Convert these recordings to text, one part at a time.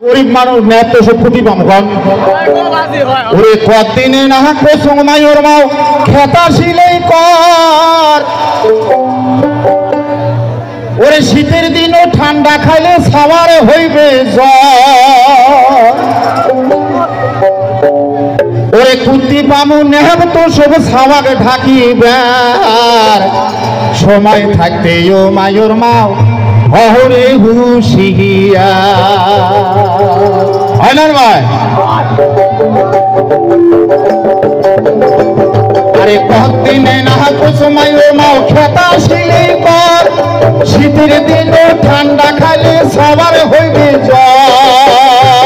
গরিব মানুষ নেত সে প্রতি পামগন ওরে কদিনে না কোসং মায়ুর মাও খেতা সিলেই কর ওরে শীতের দিনও ঠান্ডা খাইলে সাওয়ারে হইবে জ্বর ওরে কুতি পামু নেব তো সব সাওয়াকে ঢাকিবার সময় থাকতে ও মায়ুর মাও অহরে হুশিয়া হয় না ভাই আরে কদিনে না কুসুমায় মাও খেতা সিলেই কর শীতের দিনে ঠান্ডা খাইলে সবার হইবে জ্বর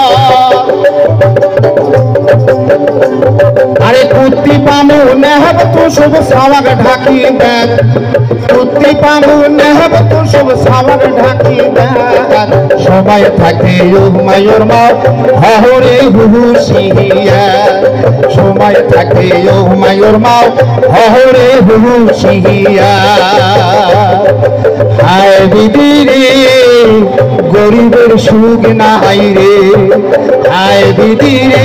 আরে কুত্তি পামু নেহব তো সব সাওয়াক ঢাকিবেন কুত্তি পামু নেহব তো সব সাওয়াক ঢাকিবেন সবাই থাকে ও মায়ুর মাও হহরে হুশিয়া সবাই থাকে ও মায়ুর মাও হহরে হুশিয়া হায় দিদি রে গরিবের সুখ নাই রে হায় দিদি রে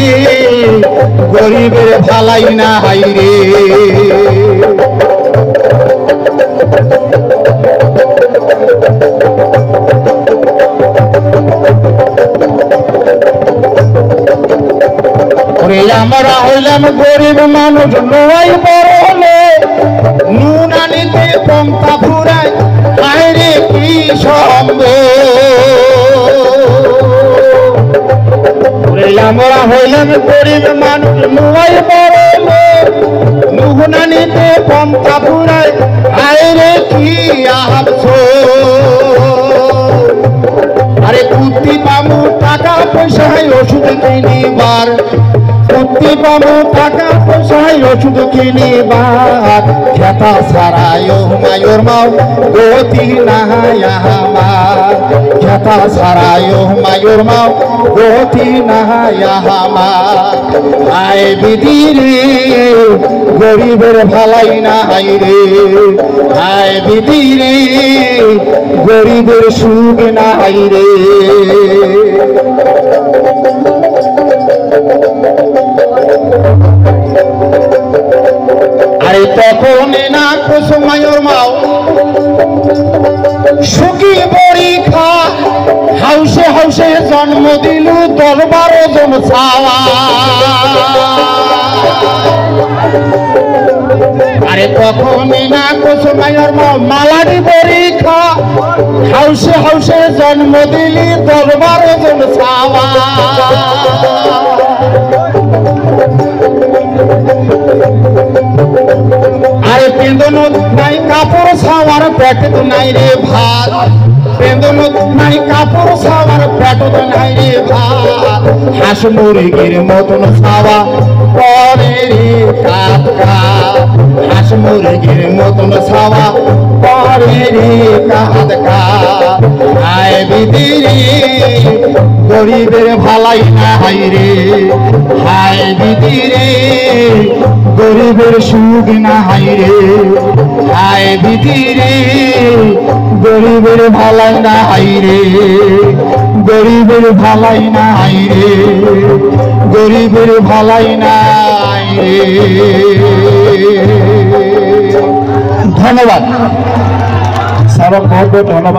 গরিবের ভালাই না হাই রে আমরা হইলাম গরিব মানুষ নয় বড় হলে নুন আনিতে পন্থা ফুরায় হায় রে কি সম্ভব আমরা হইলাম গরিব মানুষ নয় বড় হলে নুন আনিতে পন্থা ফুরায় হায় রে কি আফসোস আরে কুত্তি পামু টাকা পয়সায় ওষুধ কিনিবার কুত্তি পামু টাকা পয়সায় ওষুধ কিনিবার খেতা সারায় মায়ুর মাও গতি নাই আমার খেতা সারায় মায়ুর মাও গতি নাই আমার আয় বিধি রে গরিবের ভালাই নাই রে আয় বিধি রে গরিবের সুখ নাই রে আরে তখন না কুসুমায়ুর মাও সুখী পরীক্ষা হাউসে হাউসে জন্ম দিল 10-12 জন ছাওয়া আরে তখন না কুসুমায়ুর মাও মালারি পরীক্ষা হাউসে হাউসে জন্ম দিলি 10-12 জন ছাওয়া আরে পেন্দনত নাই কাপড় ছাওয়ার পেট তো নাই রে ভাত পেন্দনত নাই কাপড় ছাওয়ার পেট তো নাই রে ভাত হাঁস মুরগির মতন ছাওয়া পরে রে কাকা হাঁস মুরগির মতন ছাওয়া পরে রে কাকা আয় বিধি রে গরিবের ভালাই না হাই রে হায় বিধি রে গরিবের সুখ না হাই রে হায় বিধি রে গরিবের ভালাই না হাই রে গরিবের ভালাই না হাই রে গরিবের ভালাই নাই রে ধন্যবাদ সারা বহুত ধন্যবাদ।